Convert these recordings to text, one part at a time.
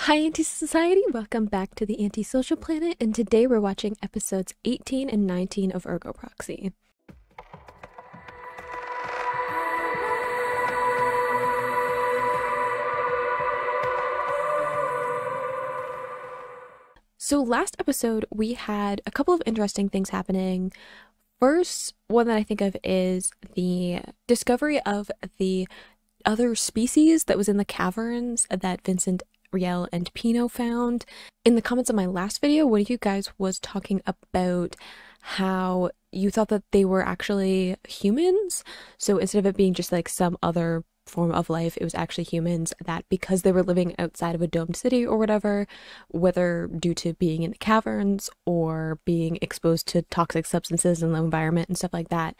Hi, Anti-Society! Welcome back to the Anti-Social Planet, and today we're watching episodes 18 and 19 of Ergo Proxy. So last episode, we had a couple of interesting things happening. First, one that I think of is the discovery of the other species that was in the caverns that Vincent, Riel, and Pino found. In the comments of my last video, one of you guys was talking about how you thought that they were actually humans. So instead of it being just like some other form of life, it was actually humans, that because they were living outside of a domed city or whatever, whether due to being in the caverns or being exposed to toxic substances in the environment and stuff like that,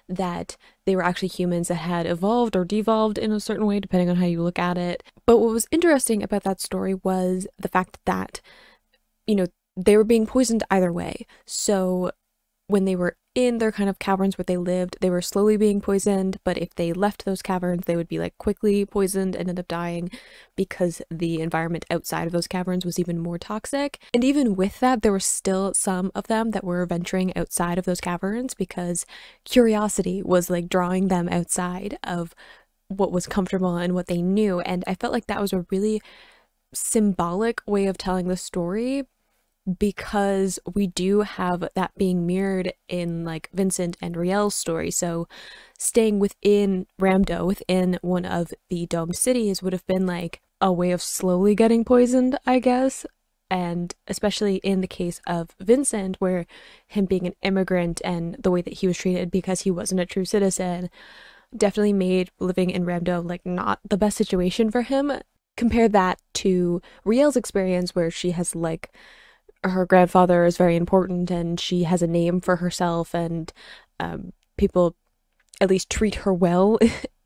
that they were actually humans that had evolved or devolved in a certain way, depending on how you look at it. But what was interesting about that story was the fact that, they were being poisoned either way. So when they were in their kind of caverns where they lived, they were slowly being poisoned, but if they left those caverns, they would be like quickly poisoned and end up dying because the environment outside of those caverns was even more toxic. And even with that, there were still some of them that were venturing outside of those caverns because curiosity was like drawing them outside of what was comfortable and what they knew. And I felt like that was a really symbolic way of telling the story, because we do have that being mirrored in like Vincent and Riel's story. So staying within Ramdo, within one of the domed cities, would have been like a way of slowly getting poisoned, I guess. And especially in the case of Vincent, where him being an immigrant and the way that he was treated because he wasn't a true citizen definitely made living in Ramdo like not the best situation for him. Compare that to Riel's experience, where she has like her grandfather is very important and she has a name for herself, and people at least treat her well,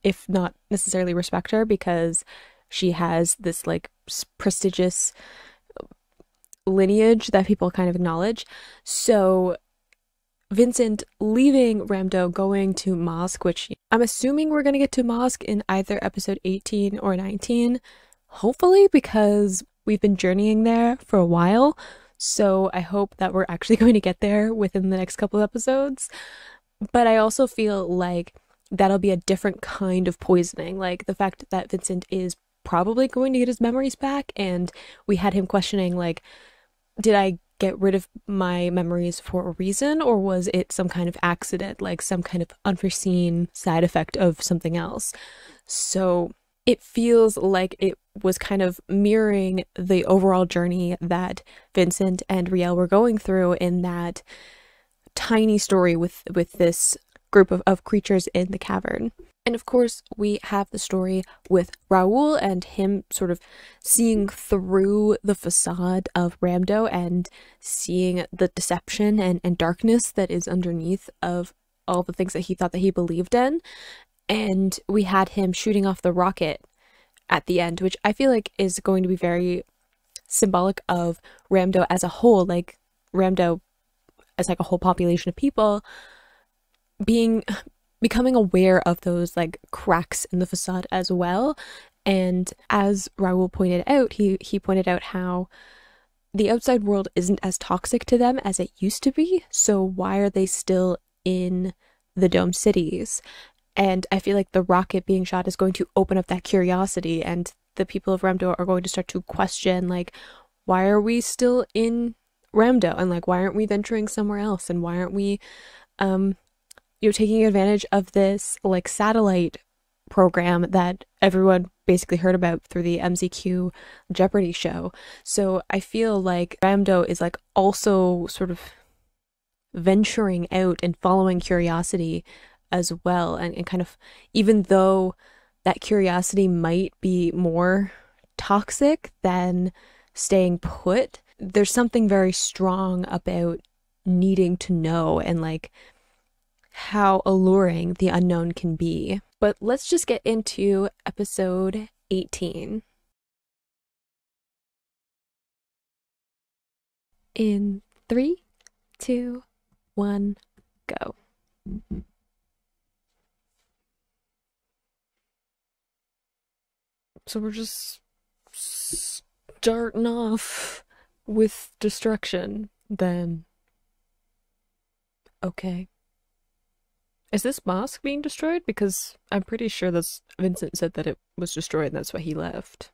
if not necessarily respect her, because she has this like prestigious lineage that people kind of acknowledge. So Vincent leaving Ramdo, going to Mosque, which I'm assuming we're going to get to Mosque in either episode 18 or 19, hopefully, because we've been journeying there for a while. So I hope that we're actually going to get there within the next couple of episodes. But I also feel like that'll be a different kind of poisoning. Like the fact that Vincent is probably going to get his memories back, and we had him questioning like, did I get rid of my memories for a reason, or was it some kind of accident, like some kind of unforeseen side effect of something else? So it feels like it was kind of mirroring the overall journey that Vincent and Riel were going through in that tiny story with this group of creatures in the cavern. And of course, we have the story with Raoul and him sort of seeing through the facade of Ramdo and seeing the deception and darkness that is underneath of all the things that he thought that he believed in. And we had him shooting off the rocket at the end, which I feel like is going to be very symbolic of Ramdo as a whole, like Ramdo as like a whole population of people becoming aware of those like cracks in the facade as well. And as Raoul pointed out, he pointed out how the outside world isn't as toxic to them as it used to be, so why are they still in the domed cities? And I feel like the rocket being shot is going to open up that curiosity, and the people of Ramdo are going to start to question, like, why are we still in Ramdo? And like, why aren't we venturing somewhere else? And why aren't we, taking advantage of this like satellite program that everyone basically heard about through the MCQ Jeopardy show? So I feel like Ramdo is like also sort of venturing out and following curiosity as well, and kind of, even though that curiosity might be more toxic than staying put, there's something very strong about needing to know and like how alluring the unknown can be. But let's just get into episode 18. In 3, 2, 1, go. So we're just starting off with destruction, then okay. Is this mosque being destroyed? Because I'm pretty sure that's Vincent said that it was destroyed and that's why he left.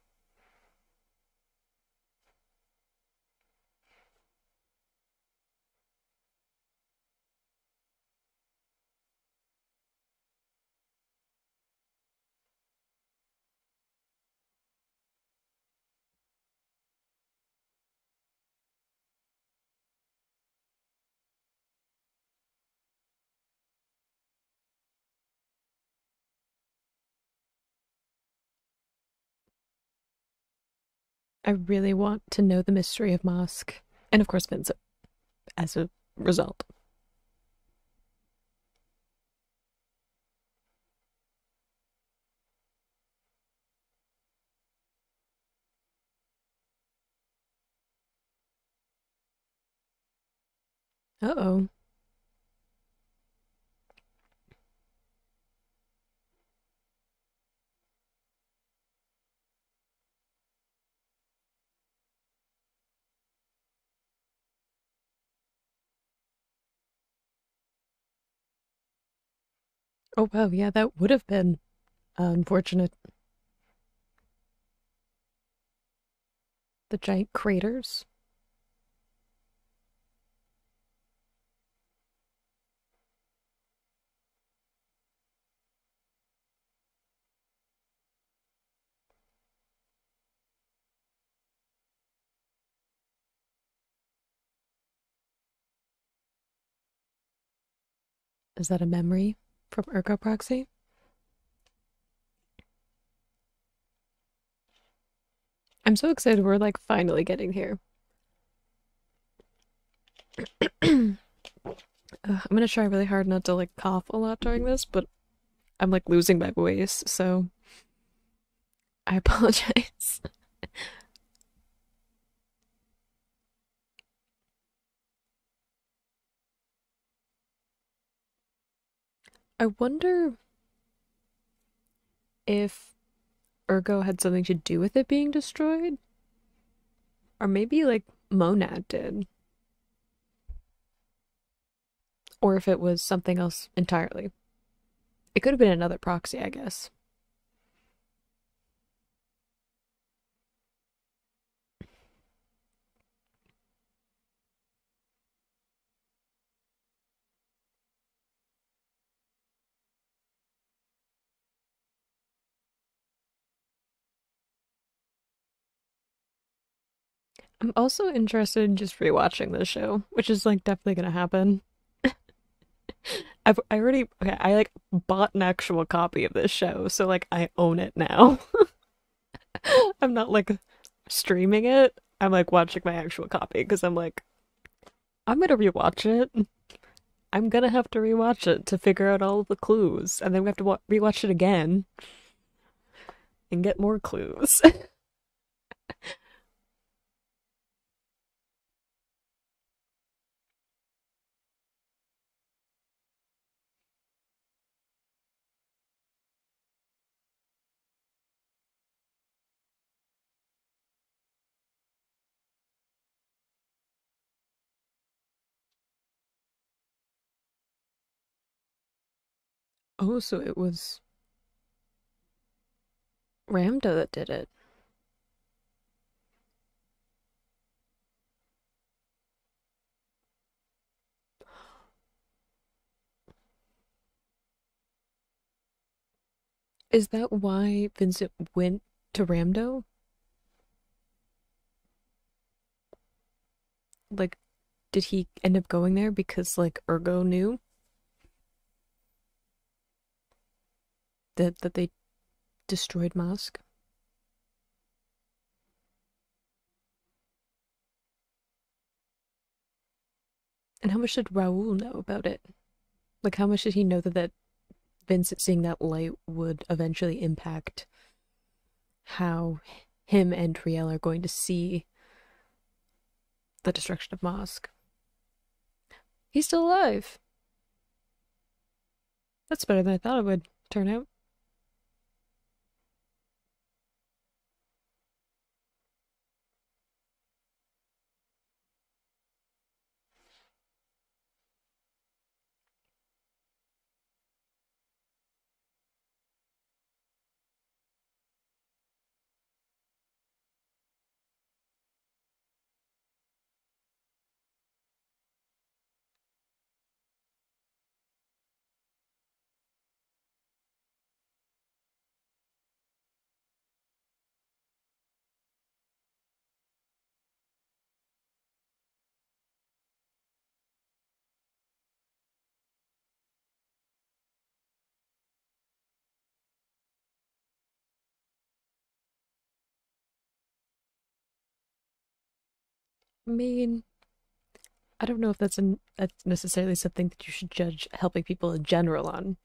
I really want to know the mystery of mosque. And of course Vincent as a result. Uh-oh. Oh wow, yeah, that would have been unfortunate. The giant craters. Is that a memory from Ergo Proxy? I'm so excited we're like finally getting here. I'm gonna try really hard not to like cough a lot during this, but I'm like losing my voice, so I apologize. I wonder if Ergo had something to do with it being destroyed, or maybe like Monad did, or if it was something else entirely. It could have been another proxy, I guess. I'm also interested in just rewatching this show, which is like definitely gonna happen. I already okay, I like bought an actual copy of this show, so like I own it now. I'm not like streaming it. I'm like watching my actual copy because I'm like I'm gonna rewatch it. I'm gonna have to rewatch it to figure out all of the clues, and then we have to rewatch it again and get more clues. Oh, so it was Ramda that did it. Is that why Vincent went to Ramdo? Like, did he end up going there because like Ergo knew that they destroyed Mosque? And how much did Raoul know about it? Like, how much did he know that Vincent seeing that light would eventually impact how him and Riel are going to see the destruction of Mosque? He's still alive. That's better than I thought it would turn out. I mean, I don't know if that's necessarily something that you should judge helping people in general on.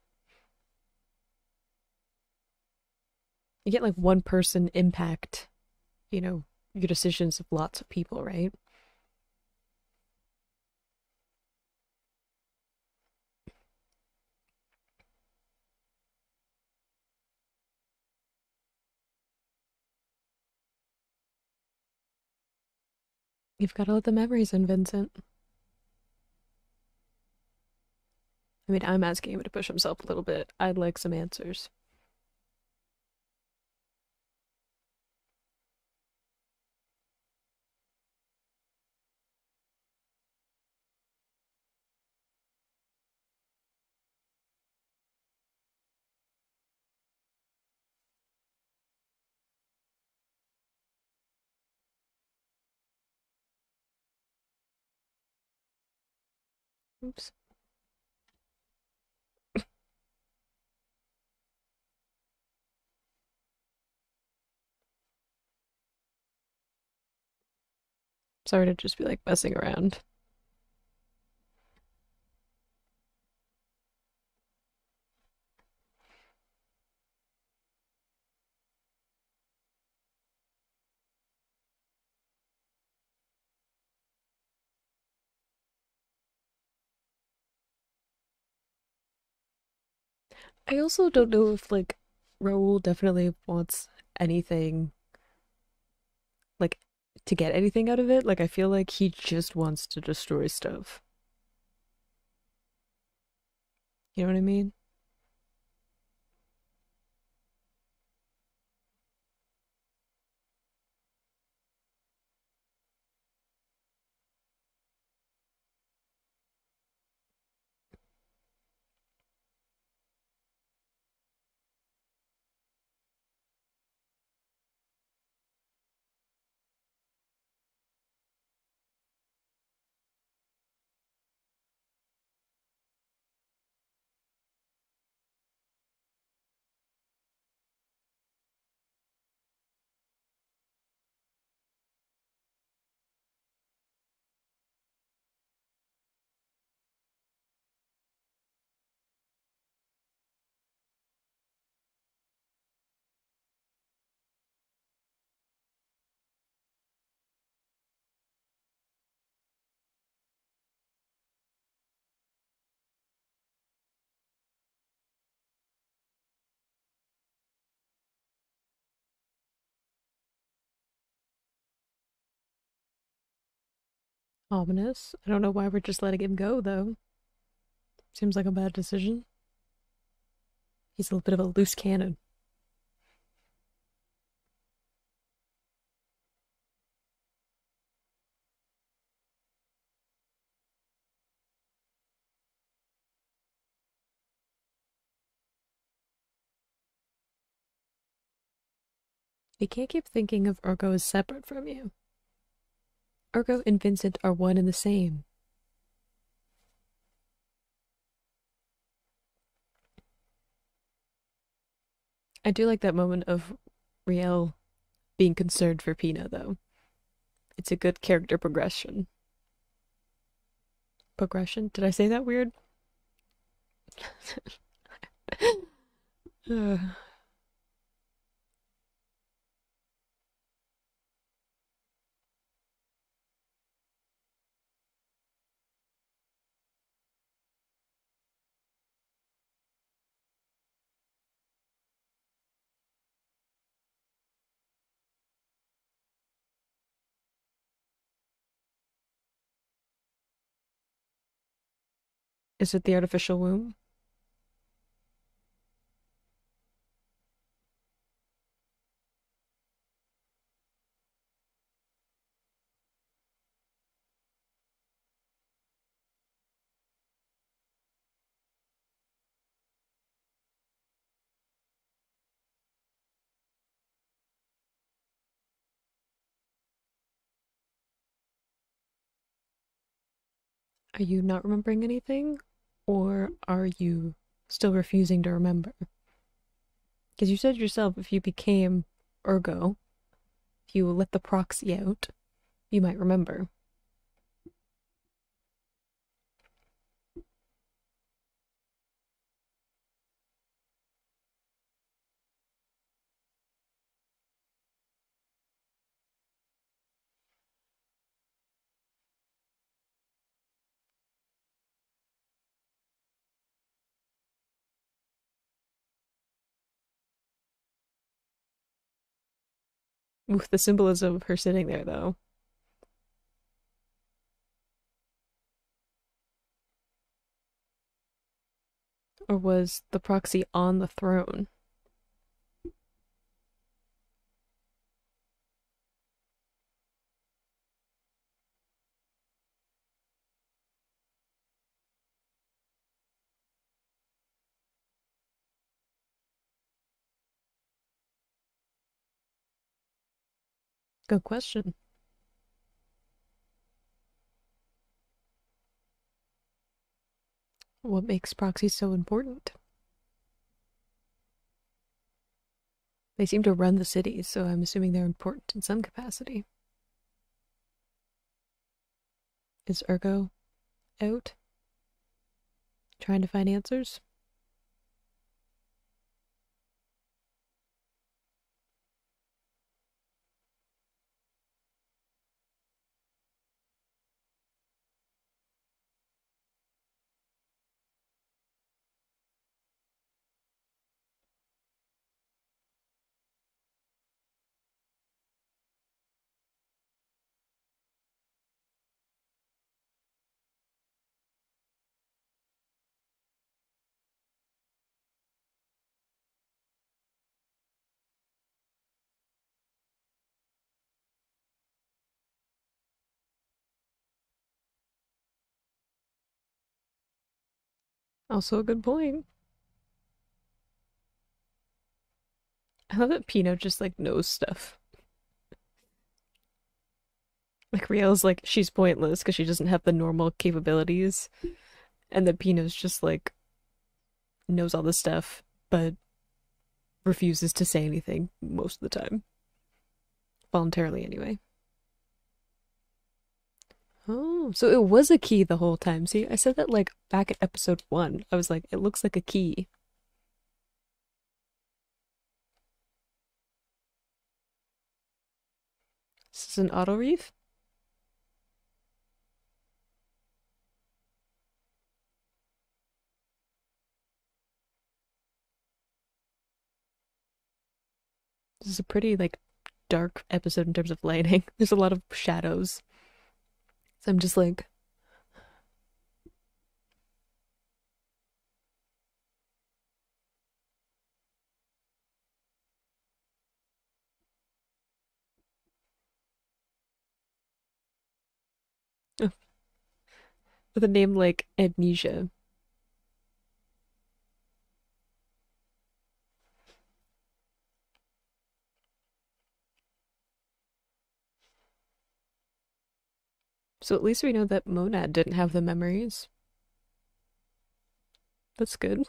You get like one person impact, you know, your decisions of lots of people, right? You've got to let the memories in, Vincent. I mean, I'm asking him to push himself a little bit. I'd like some answers. Oops. Sorry to just be like messing around. I also don't know if like Raoul definitely wants anything like to get anything out of it. Like I feel like he just wants to destroy stuff. You know what I mean? Ominous. I don't know why we're just letting him go though. Seems like a bad decision. He's a little bit of a loose cannon. You can't keep thinking of Ergo as separate from you. Ergo and Vincent are one and the same. I do like that moment of Riel being concerned for Pina, though. It's a good character progression. Progression? Did I say that weird? Is it the artificial womb? Are you not remembering anything? Or are you still refusing to remember? Because you said yourself if you became Ergo, if you let the proxy out, you might remember. With the symbolism of her sitting there, though. Or was the proxy on the throne? Good question. What makes proxies so important? They seem to run the cities, so I'm assuming they're important in some capacity. Is Ergo out trying to find answers? Also a good point. I love that Pino just like knows stuff. Like Riel's like she's pointless because she doesn't have the normal capabilities, and that Pino's just like knows all this stuff, but refuses to say anything most of the time. Voluntarily anyway. Oh, so it was a key the whole time. See, I said that like back at episode 1. I was like, it looks like a key. This is an auto reef. This is a pretty like dark episode in terms of lighting. There's a lot of shadows. So I'm just like, with a name like Amnesia. So at least we know that Monad didn't have the memories. That's good.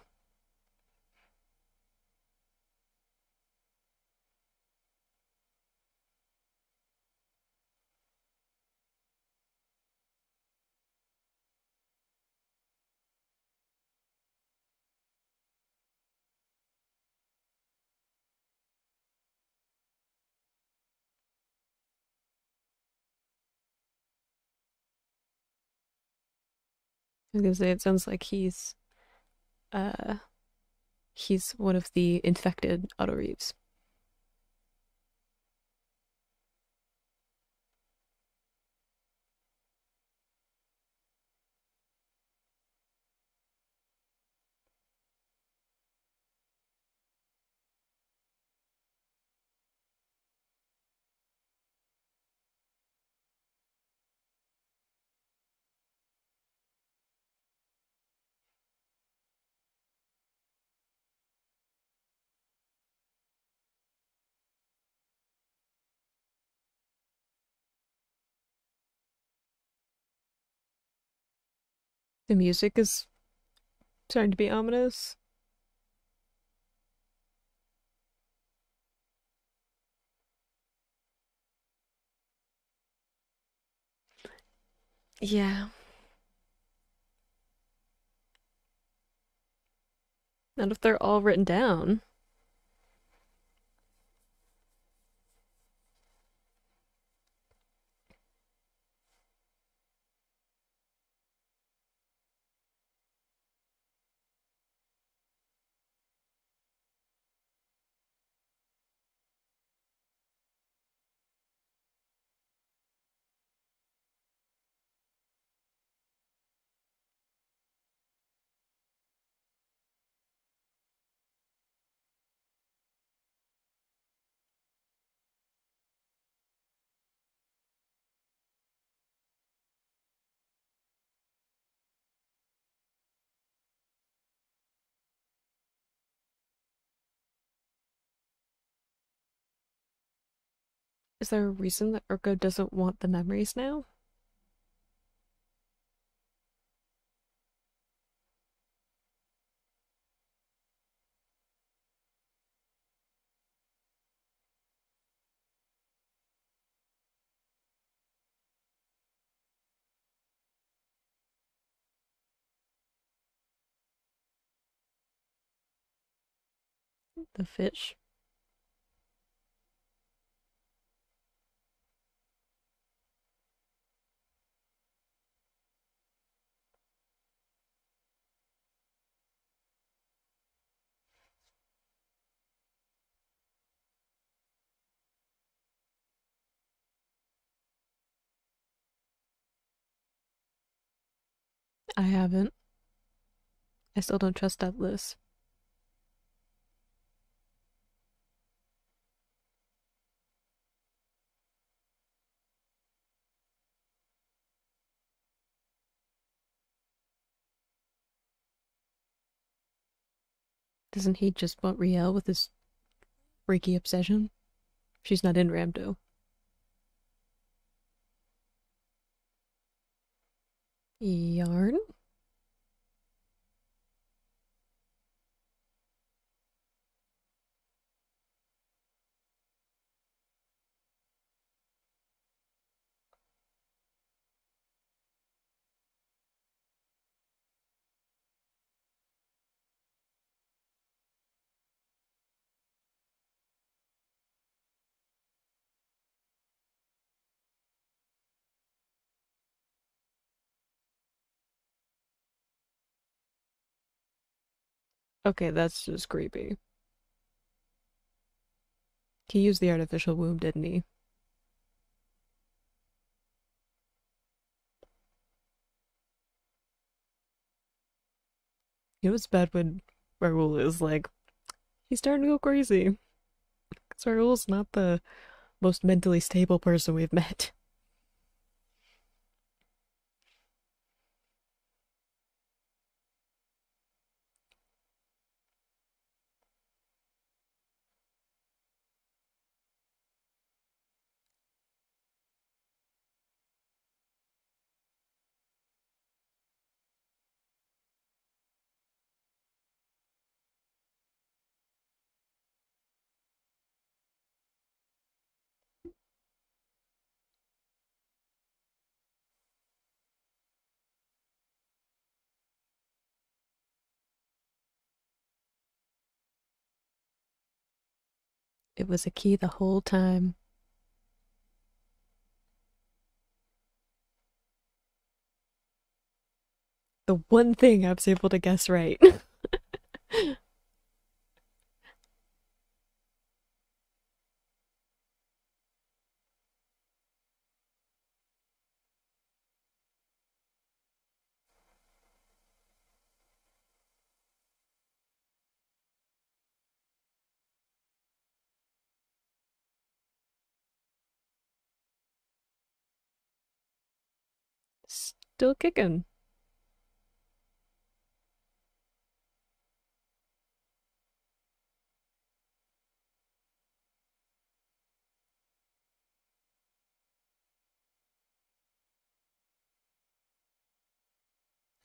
I was gonna say it sounds like uh he's one of the infected auto reefs. The music is starting to be ominous. Yeah. And if they're all written down, Is there a reason that Ergo doesn't want the memories now? The fish? I haven't. I still don't trust that list. Doesn't he just want Riel with his freaky obsession? She's not in Ramdo. Yarn? Okay, that's just creepy. He used the artificial womb, didn't he? You know what's bad when Raoul is like, he's starting to go crazy. Because Raoul's not the most mentally stable person we've met. It was a key the whole time. The one thing I was able to guess right. Still kicking.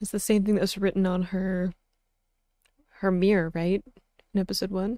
It's the same thing that was written on her mirror, right? In episode 1.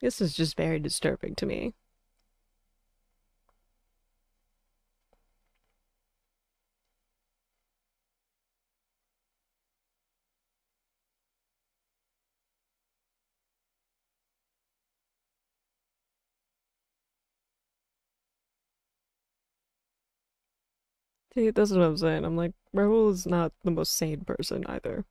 This is just very disturbing to me. See, that's what I'm saying. I'm like, Raoul is not the most sane person either.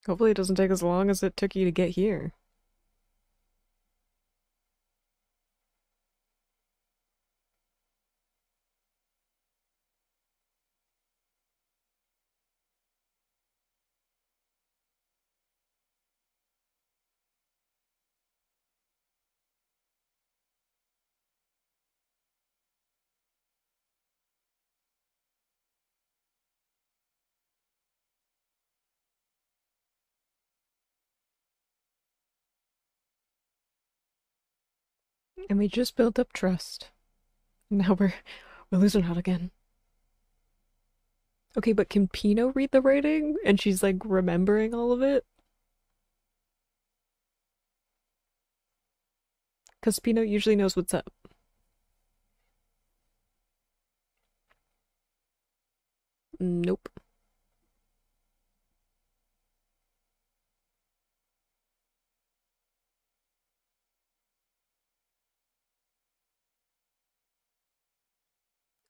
Hopefully it doesn't take as long as it took you to get here. And we just built up trust. Now we're losing out again. Okay, but can Pino read the writing? And she's like remembering all of it? Because Pino usually knows what's up. Nope.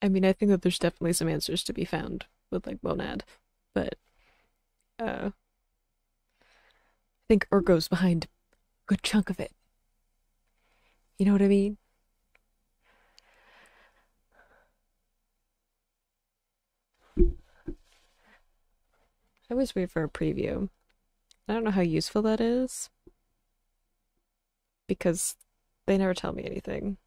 I mean, I think that there's definitely some answers to be found with like Monad, but I think Ergo's behind a good chunk of it. You know what I mean? I always wait for a preview. I don't know how useful that is because they never tell me anything.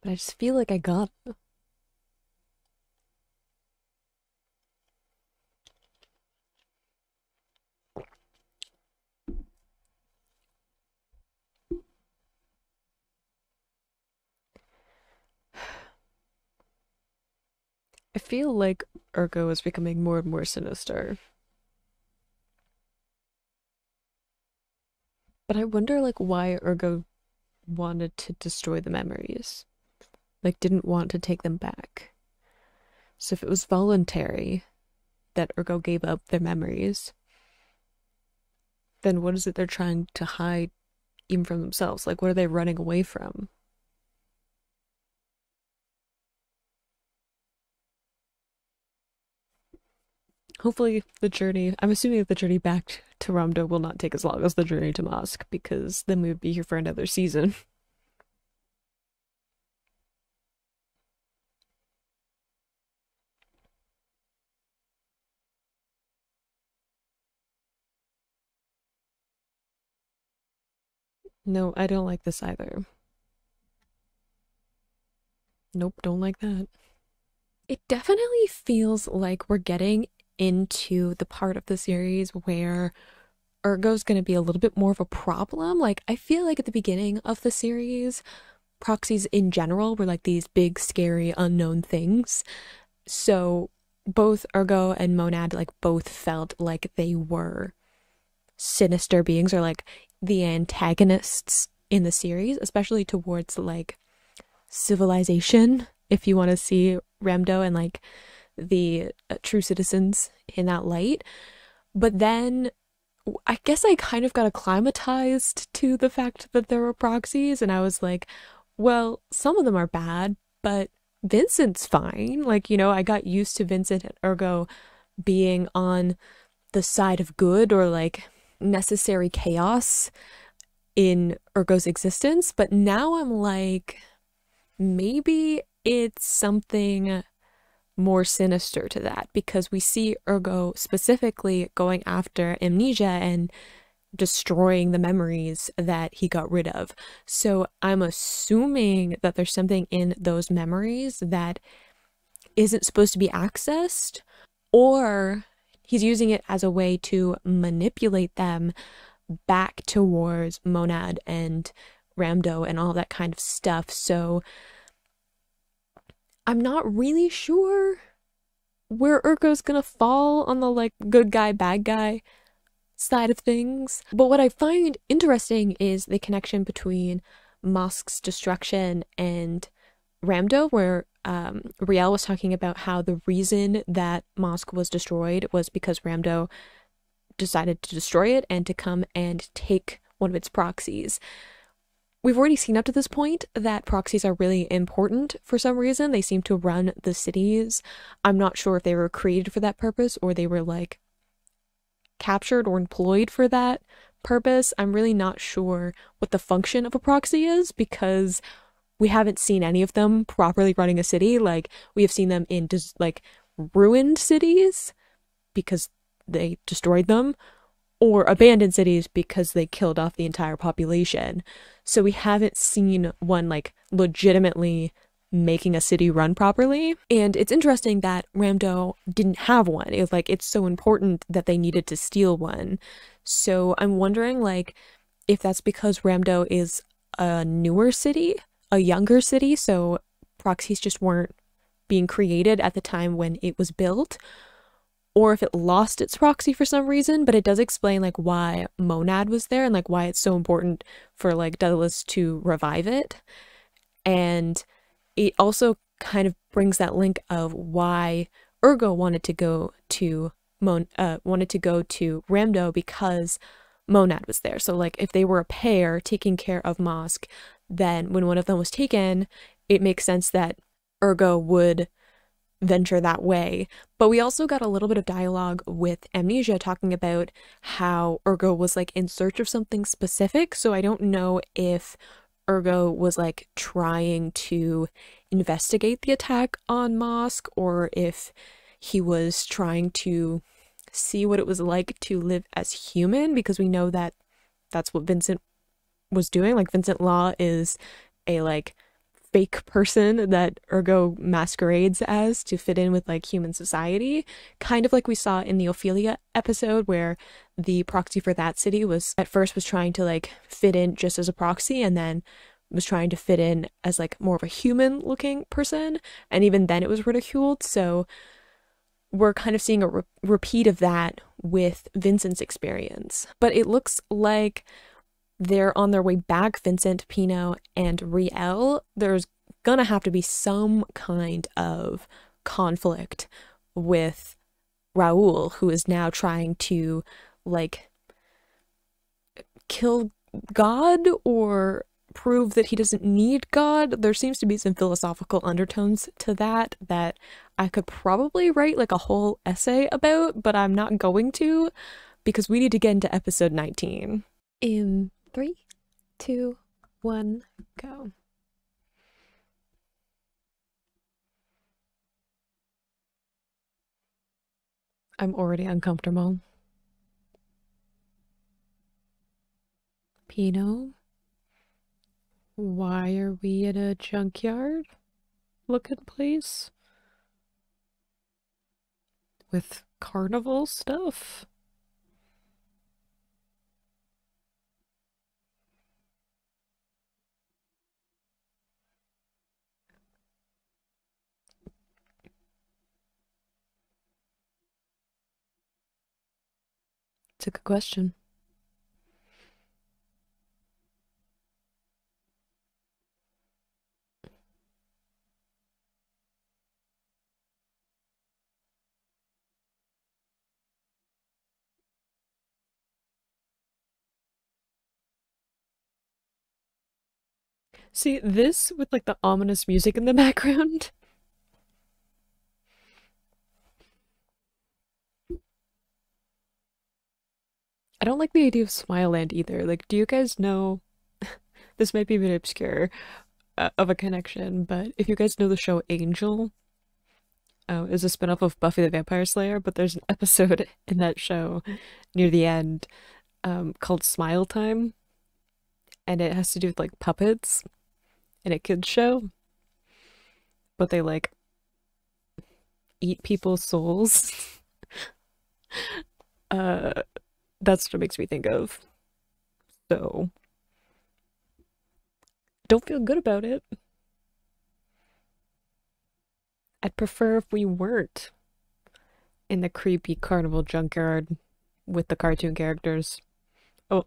But I just feel like I got it. I feel like Ergo is becoming more and more sinister. But I wonder like why Ergo wanted to destroy the memories. Like didn't want to take them back. So if it was voluntary that Ergo gave up their memories, then what is it they're trying to hide even from themselves? Like what are they running away from? Hopefully the journey, I'm assuming that the journey back to Ramdo will not take as long as the journey to Mosque, because then we would be here for another season. No, I don't like this either. Nope, don't like that. It definitely feels like we're getting into the part of the series where Ergo's going to be a little bit more of a problem. Like, I feel like at the beginning of the series, proxies in general were like these big, scary, unknown things. So both Ergo and Monad, like, both felt like they were sinister beings or like the antagonists in the series, especially towards like civilization, if you want to see Ramdo and like the true citizens in that light. But then I guess I kind of got acclimatized to the fact that there were proxies, and I was like, well, some of them are bad, but Vincent's fine. Like, you know, I got used to Vincent and Ergo being on the side of good or like necessary chaos in Ergo's existence, but now I'm like, maybe it's something more sinister to that because we see Ergo specifically going after Amnesia and destroying the memories that he got rid of. So I'm assuming that there's something in those memories that isn't supposed to be accessed, or he's using it as a way to manipulate them back towards Monad and Ramdo and all that kind of stuff. So I'm not really sure where Urko's gonna fall on the like good guy, bad guy side of things. But what I find interesting is the connection between Mosk's destruction and Ramdo, where Riel was talking about how the reason that Mosk was destroyed was because Ramdo decided to destroy it and to come and take one of its proxies. We've already seen up to this point that proxies are really important for some reason. They seem to run the cities. I'm not sure if they were created for that purpose or they were like captured or employed for that purpose. I'm really not sure what the function of a proxy is because we haven't seen any of them properly running a city. Like, we have seen them in like ruined cities because they destroyed them, or abandoned cities because they killed off the entire population. So we haven't seen one like legitimately making a city run properly. And it's interesting that Ramdo didn't have one. It was like, it's so important that they needed to steal one. So I'm wondering like if that's because Ramdo is a newer city, a younger city, so proxies just weren't being created at the time when it was built, or if it lost its proxy for some reason. But it does explain like why Monad was there and like why it's so important for like Daedalus to revive it. And it also kind of brings that link of why Ergo wanted to go to Ramdo because Monad was there. So like if they were a pair taking care of Mosk, then when one of them was taken, it makes sense that Ergo would venture that way. But we also got a little bit of dialogue with Amnesia talking about how Ergo was like in search of something specific. So I don't know if Ergo was like trying to investigate the attack on Mosk, or if he was trying to see what it was like to live as human, because we know that that's what Vincent was doing. Like, Vincent Law is a like fake person that Ergo masquerades as to fit in with like human society, kind of like we saw in the Ophelia episode, where the proxy for that city was at first was trying to like fit in just as a proxy, and then was trying to fit in as like more of a human looking person, and even then it was ridiculed. So we're kind of seeing a repeat of that with Vincent's experience. But it looks like they're on their way back, Vincent, Pino, and Riel. There's gonna have to be some kind of conflict with Raoul, who is now trying to like kill God or prove that he doesn't need God. There seems to be some philosophical undertones to that I could probably write like a whole essay about, but I'm not going to, because we need to get into episode 19. In 3, 2, 1, go. I'm already uncomfortable. Pino? Why are we in a junkyard looking place? With carnival stuff? It's a good question. See, this with like the ominous music in the background. I don't like the idea of Smileland either. Like, do you guys know? This might be a bit obscure of a connection, but if you guys know the show Angel, is a spinoff of Buffy the Vampire Slayer, but there's an episode in that show near the end called Smile Time, and it has to do with like puppets in a kids show, but they like eat people's souls. Uh, that's what it makes me think of. So don't feel good about it. I'd prefer if we weren't in the creepy carnival junkyard with the cartoon characters. Oh,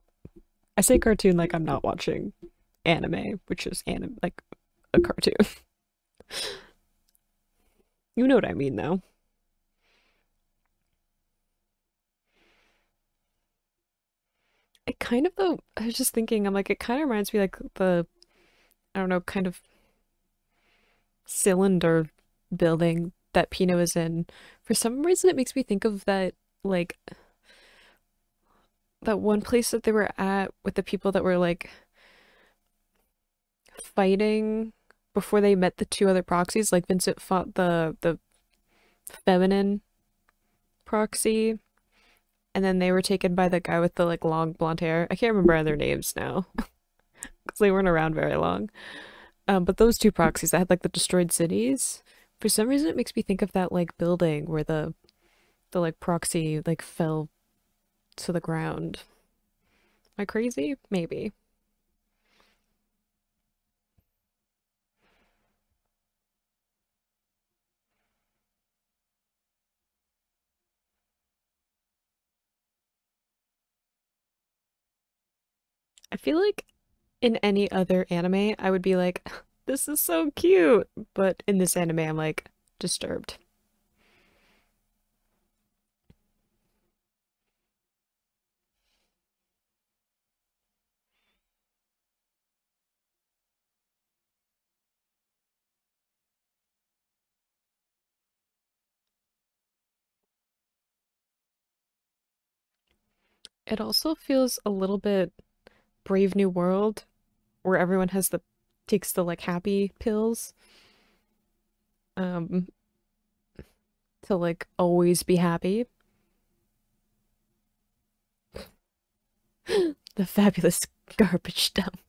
I say cartoon like I'm not watching anime, which is anime like a cartoon. You know what I mean, though. It kind of though. I was just thinking. I'm like, it kind of reminds me like the I don't know, kind of cylinder building that Pino is in. For some reason, it makes me think of that like that one place that they were at with the people that were like fighting before they met the two other proxies. Like Vincent fought the feminine proxy, and then they were taken by the guy with the like long blonde hair. I can't remember their names now because they weren't around very long. But those two proxies that had like the destroyed cities, for some reason it makes me think of that like building where the like proxy like fell to the ground. Am I crazy? Maybe. I feel like in any other anime I would be like, this is so cute. But in this anime I'm like disturbed. It also feels a little bit Brave New World where everyone has the takes the like happy pills um to like always be happy. The fabulous garbage dump.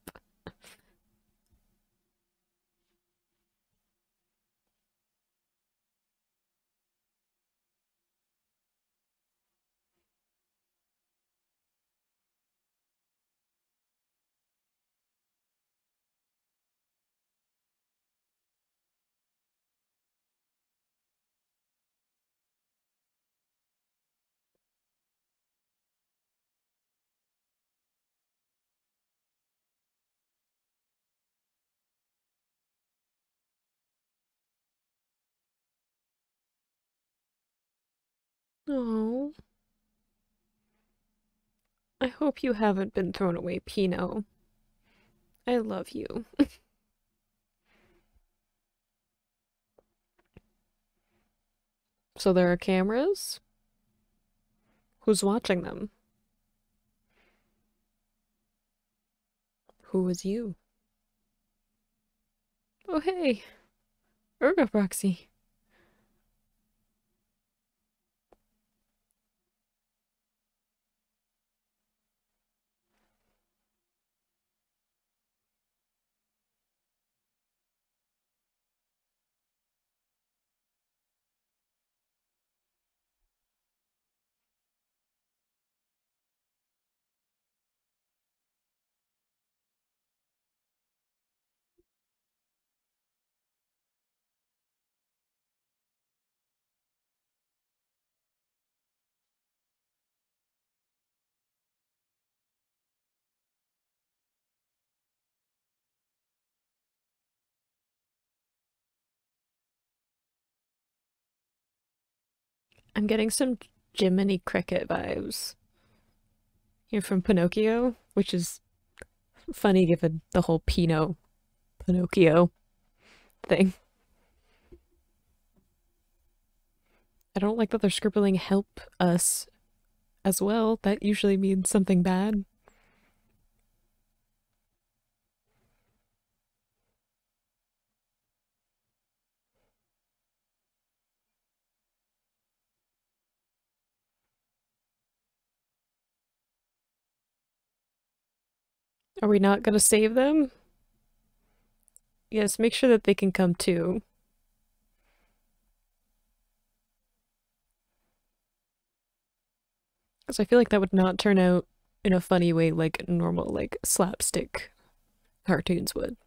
Oh, I hope you haven't been thrown away, Pino. I love you. So there are cameras? Who's watching them? Who was you? Oh, hey, Ergo Proxy. I'm getting some Jiminy Cricket vibes here from Pinocchio, which is funny given the whole Pinocchio thing. I don't like that they're scribbling help us as well. That usually means something bad. Are we not gonna save them? Yes, make sure that they can come too. Because I feel like that would not turn out in a funny way like normal, like slapstick cartoons would.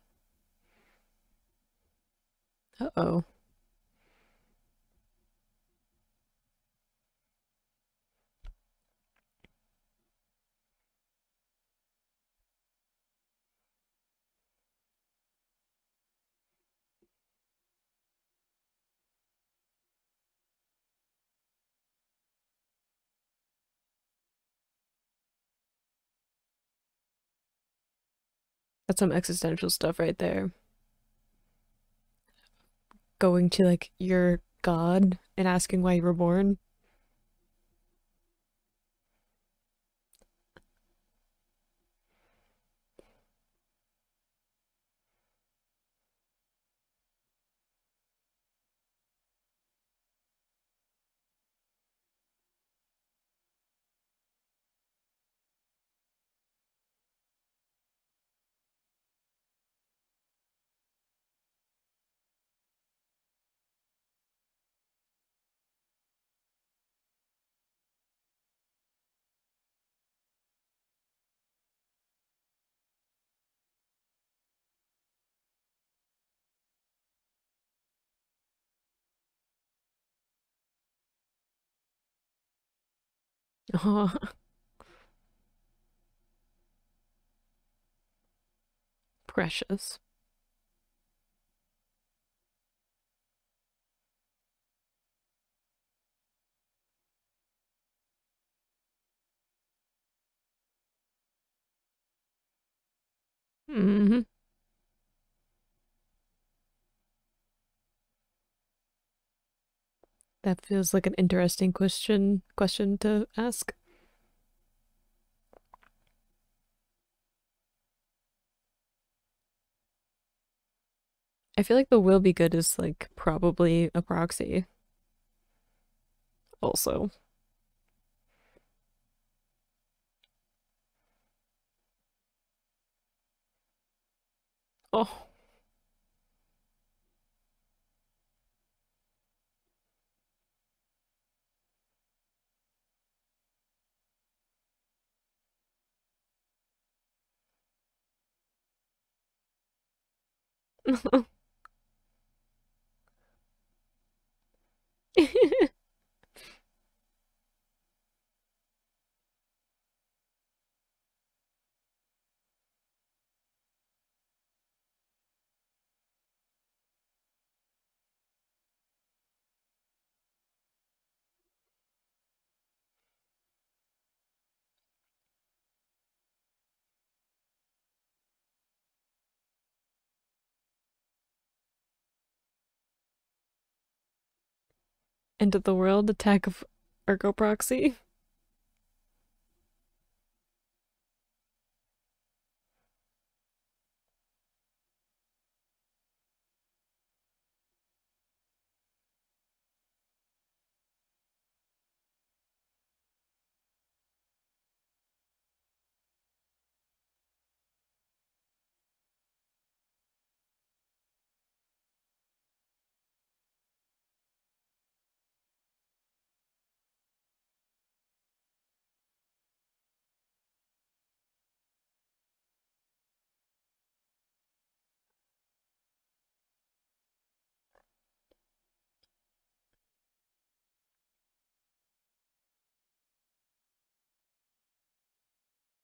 Uh-oh. That's some existential stuff right there. Going to like your god and asking why you were born. Oh, precious. Hmm. That feels like an interesting question to ask. I feel like the will be good is like probably a proxy also. Oh. End of the world, attack of Ergo Proxy.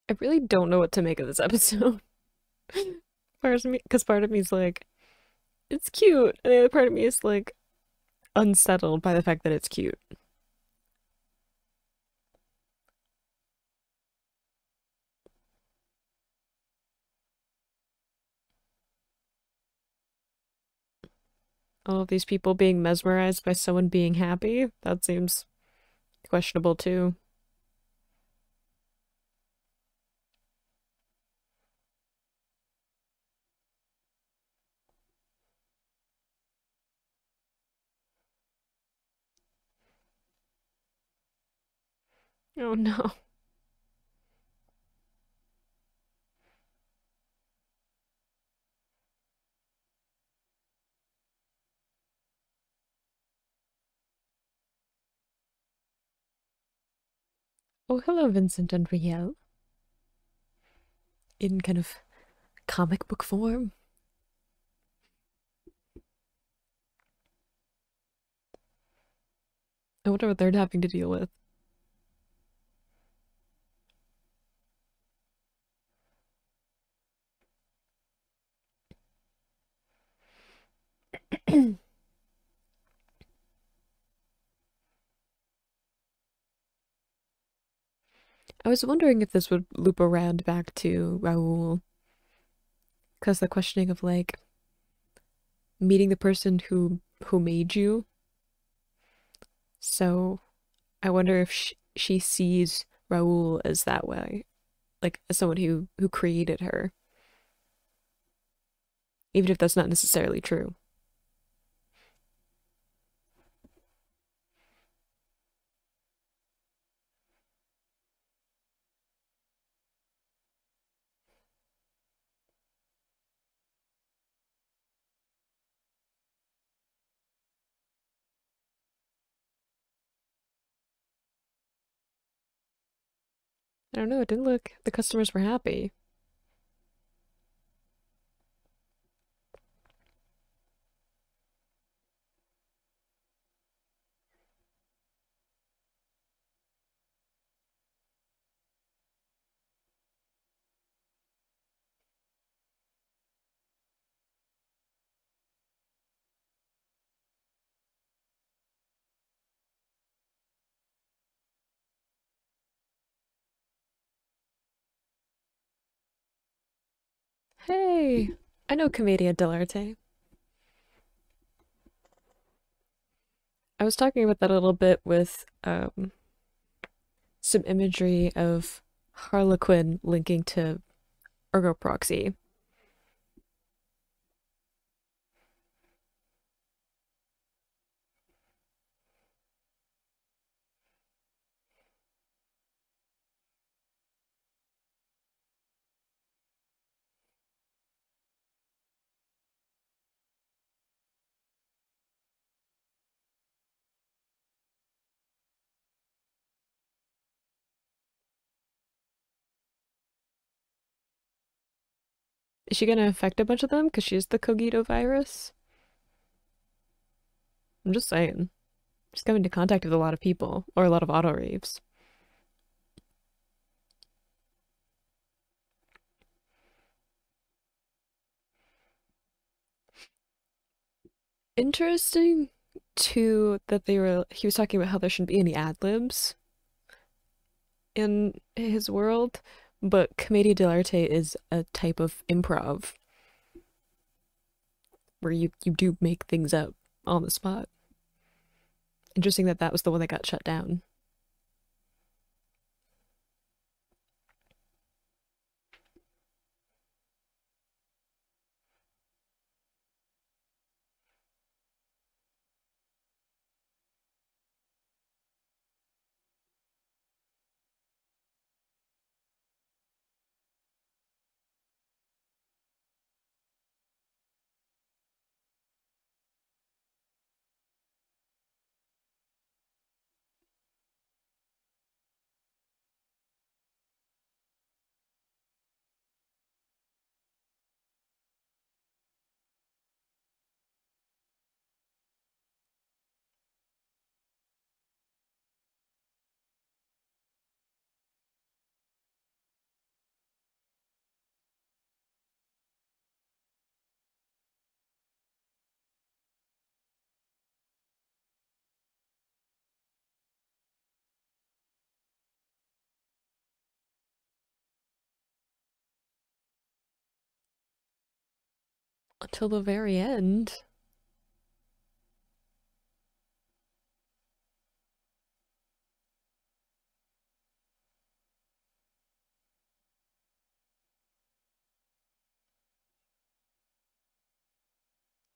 I really don't know what to make of this episode. Part of me, because part of me is like, it's cute, and the other part of me is like unsettled by the fact that it's cute. All of these people being mesmerized by someone being happy, that seems questionable too. Oh no. Oh, hello, Vincent and Riel, in kind of comic book form. I wonder what they're having to deal with. I was wondering if this would loop around back to Raoul, because the questioning of like meeting the person who made you. So I wonder if she sees Raoul as that way, like as someone who created her, even if that's not necessarily true. I don't know. It didn't look the customers were happy. Hey, I know Commedia dell'arte. I was talking about that a little bit with some imagery of Harlequin linking to Ergo Proxy. Is she gonna affect a bunch of them because she's the Cogito virus? I'm just saying. She's coming into contact with a lot of people, or a lot of auto raves. Interesting, too, that he was talking about how there shouldn't be any ad libs in his world, but Commedia dell'arte is a type of improv where you do make things up on the spot. Interesting that that was the one that got shut down. Until the very end.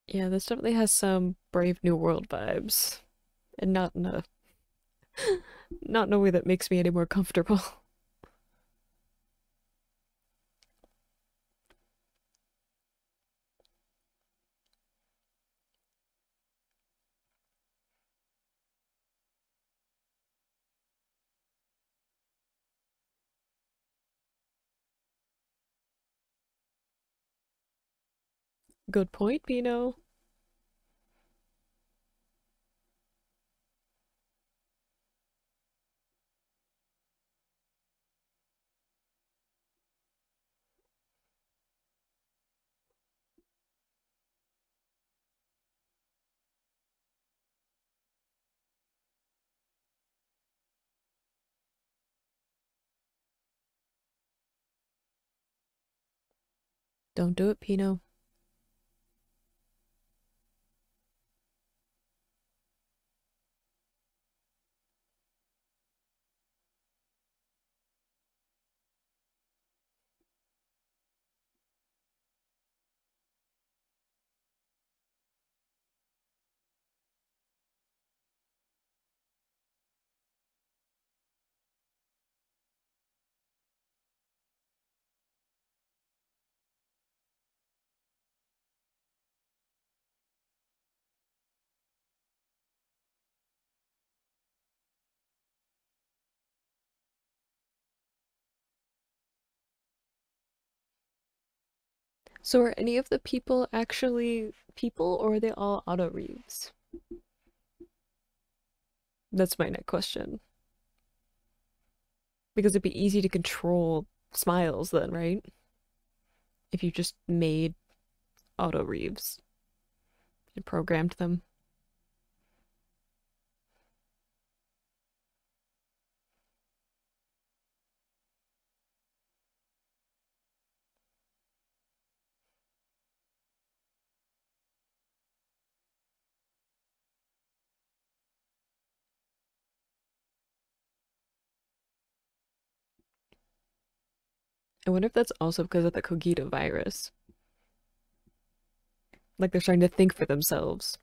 Yeah, this definitely has some Brave New World vibes. And not in a not in a way that makes me any more comfortable. Good point, Pino. Don't do it, Pino. So are any of the people actually people, or are they all auto reads? That's my next question. Because it'd be easy to control smiles then, right? If you just made auto reads and programmed them. I wonder if that's also because of the Cogito virus. Like they're starting to think for themselves.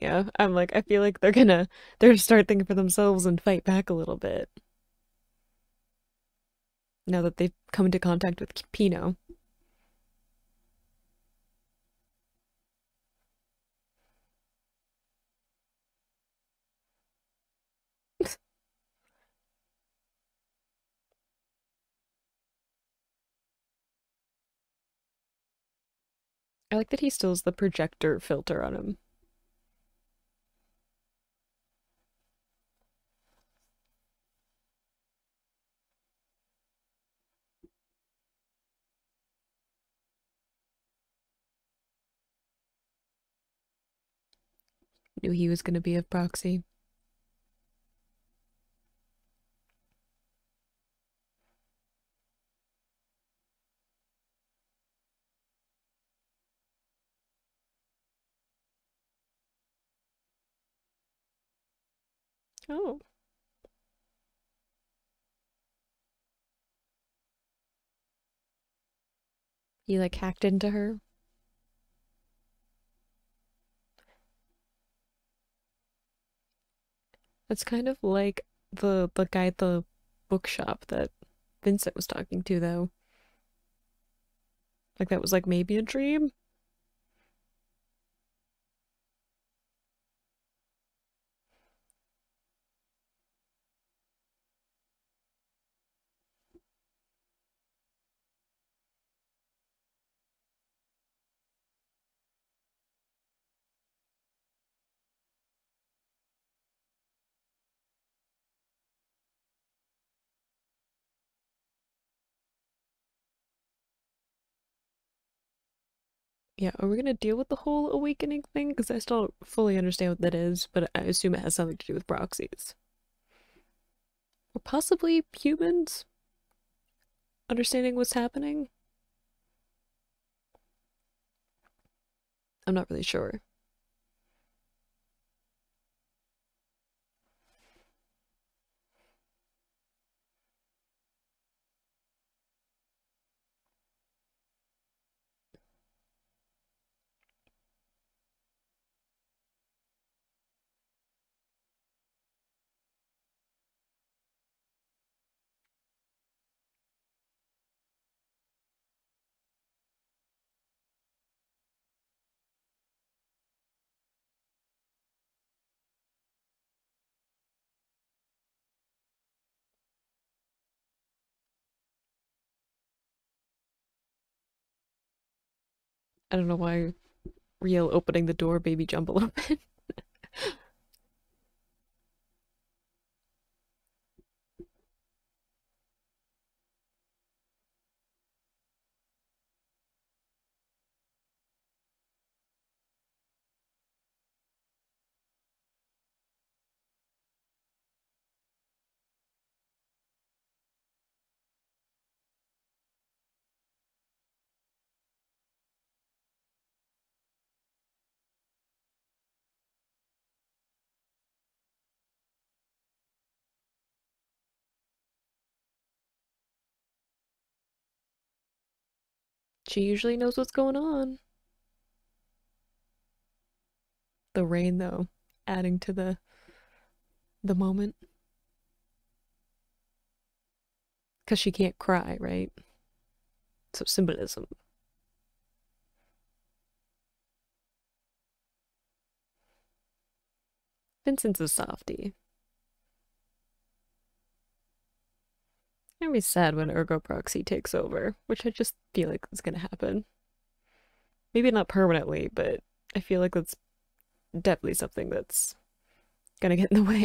Yeah, I'm like, I feel like they're gonna start thinking for themselves and fight back a little bit now that they've come into contact with Pino. I like that he still has the projector filter on him. Knew he was gonna be a proxy. Oh, he like hacked into her. That's kind of like the guy at the bookshop that Vincent was talking to, though. Like that was like maybe a dream. Yeah, are we gonna deal with the whole awakening thing? Because I still don't fully understand what that is, but I assume it has something to do with proxies. Or possibly humans understanding what's happening? I'm not really sure. I don't know why Riel opening the door made me jump a little bit. She usually knows what's going on. The rain, though, adding to the moment. Because she can't cry, right? So symbolism. Vincent's a softie. I'm be sad when Ergo Proxy takes over, which I just feel like is gonna happen. Maybe not permanently, but I feel like that's definitely something that's gonna get in the way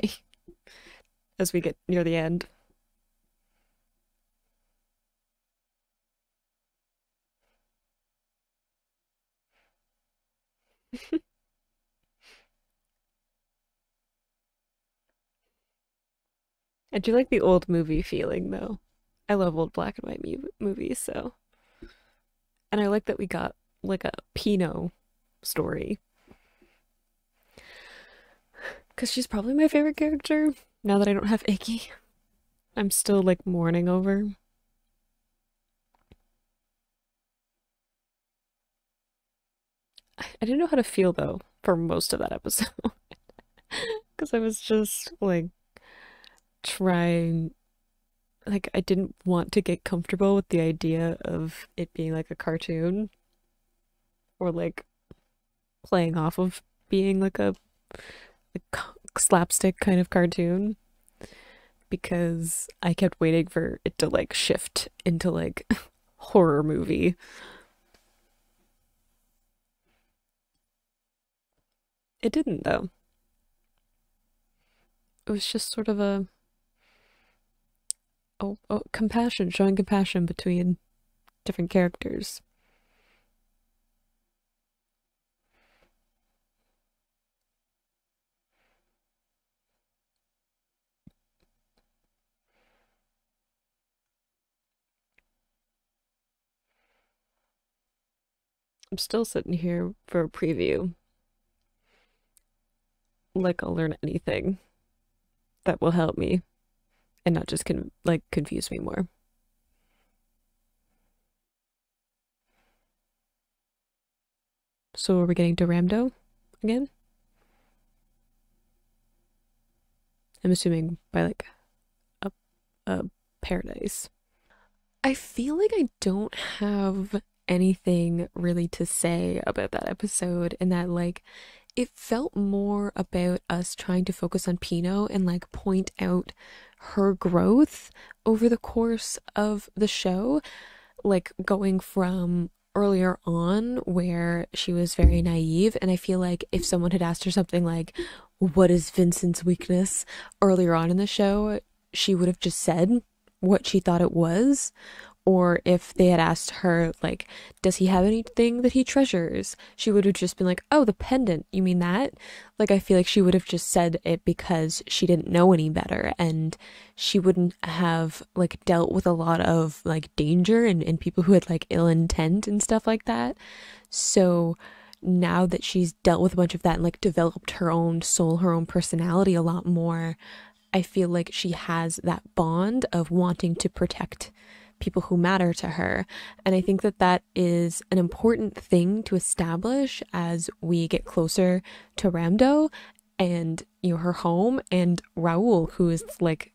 as we get near the end. I do like the old movie feeling though. I love old black and white movies, so. And I like that we got like a Pinot story. Because she's probably my favorite character now that I don't have Icky. I'm still like mourning over. I didn't know how to feel though for most of that episode. Because I was just like trying, like, I didn't want to get comfortable with the idea of it being like a cartoon or like playing off of being like a slapstick kind of cartoon because I kept waiting for it to like shift into like horror movie. It didn't though. It was just sort of a compassion, showing compassion between different characters. I'm still sitting here for a preview. Like I'll learn anything that will help me and not just confuse me more. So are we getting to Ramdo again? I'm assuming by like a, a paradise. I feel like I don't have anything really to say about that episode, and that like it felt more about us trying to focus on Pinot and like point out her growth over the course of the show, like going from earlier on where she was very naive. And I feel like if someone had asked her something like, what is Vincent's weakness, earlier on in the show, she would have just said what she thought it was. Or if they had asked her, like, does he have anything that he treasures? She would have just been like, oh, the pendant, you mean that? Like, I feel like she would have just said it because she didn't know any better, and she wouldn't have, like, dealt with a lot of, like, danger and people who had, like, ill intent and stuff like that. So now that she's dealt with a bunch of that and, like, developed her own soul, her own personality a lot more, I feel like she has that bond of wanting to protect people who matter to her. And I think that that is an important thing to establish as we get closer to Ramdo and, you know, her home and Raoul, who is like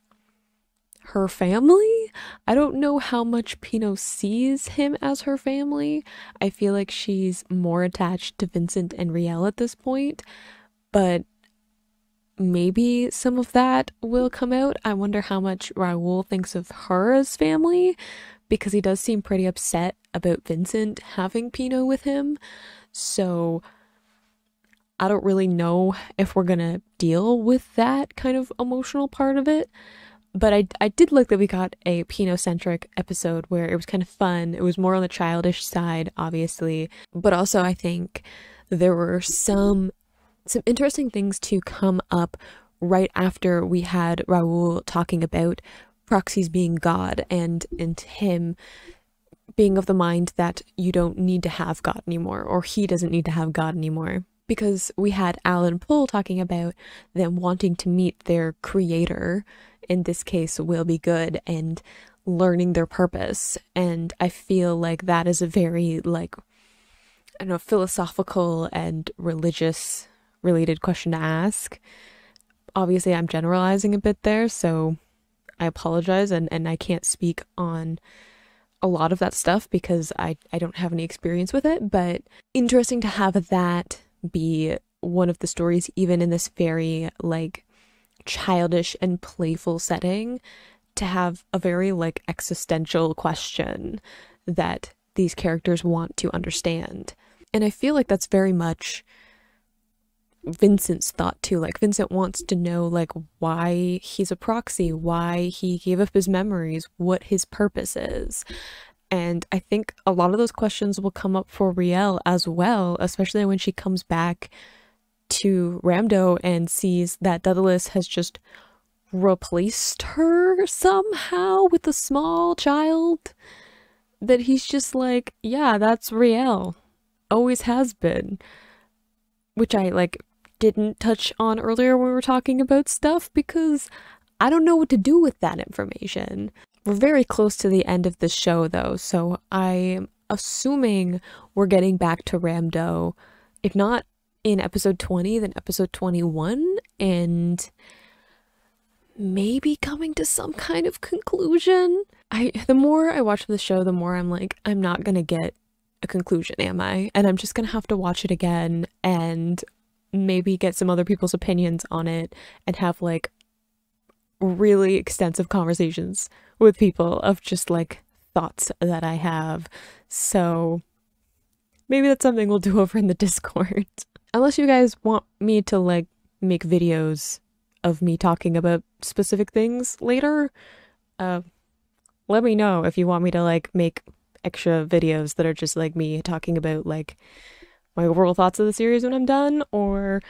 her family. I don't know how much Pinot sees him as her family. I feel like she's more attached to Vincent and Riel at this point, but maybe some of that will come out. I wonder how much Raoul thinks of her as family, because he does seem pretty upset about Vincent having Pinot with him. So I don't really know if we're gonna deal with that kind of emotional part of it. But I did like that we got a Pinot-centric episode where it was kind of fun. It was more on the childish side, obviously. But also I think there were some interesting things to come up right after we had Raoul talking about Proxy's being God and him being of the mind that you don't need to have God anymore, or he doesn't need to have God anymore. Because we had Alan Pohl talking about them wanting to meet their creator, in this case Will Be Good, and learning their purpose. And I feel like that is a very, like, I don't know, philosophical and religious related question to ask. Obviously I'm generalizing a bit there, so I apologize, and I can't speak on a lot of that stuff because I don't have any experience with it, but interesting to have that be one of the stories, even in this very, like, childish and playful setting, to have a very, like, existential question that these characters want to understand. And I feel like that's very much Vincent's thought too. Like, Vincent wants to know, like, why he's a proxy, why he gave up his memories, what his purpose is. And I think a lot of those questions will come up for Riel as well, especially when she comes back to Ramdo and sees that Daedalus has just replaced her somehow with a small child. That he's just like, yeah, that's Riel. Always has been. Which I, like, didn't touch on earlier when we were talking about stuff because I don't know what to do with that information. We're very close to the end of the show though, so I'm assuming we're getting back to Ramdo, if not in episode 20, then episode 21, and maybe coming to some kind of conclusion. The more I watch the show, the more I'm like, I'm not gonna get a conclusion, am I? And I'm just gonna have to watch it again and maybe get some other people's opinions on it and have, like, really extensive conversations with people of just, like, thoughts that I have. So maybe that's something we'll do over in the Discord. Unless you guys want me to, like, make videos of me talking about specific things later, let me know if you want me to, like, make extra videos that are just, like, me talking about, like, my overall thoughts of the series when I'm done, or,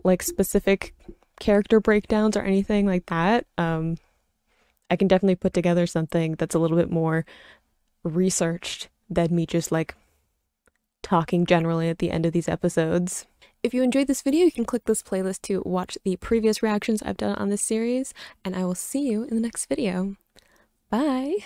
like, specific character breakdowns or anything like that. I can definitely put together something that's a little bit more researched than me just, like, talking generally at the end of these episodes. If you enjoyed this video, you can click this playlist to watch the previous reactions I've done on this series, and I will see you in the next video. Bye!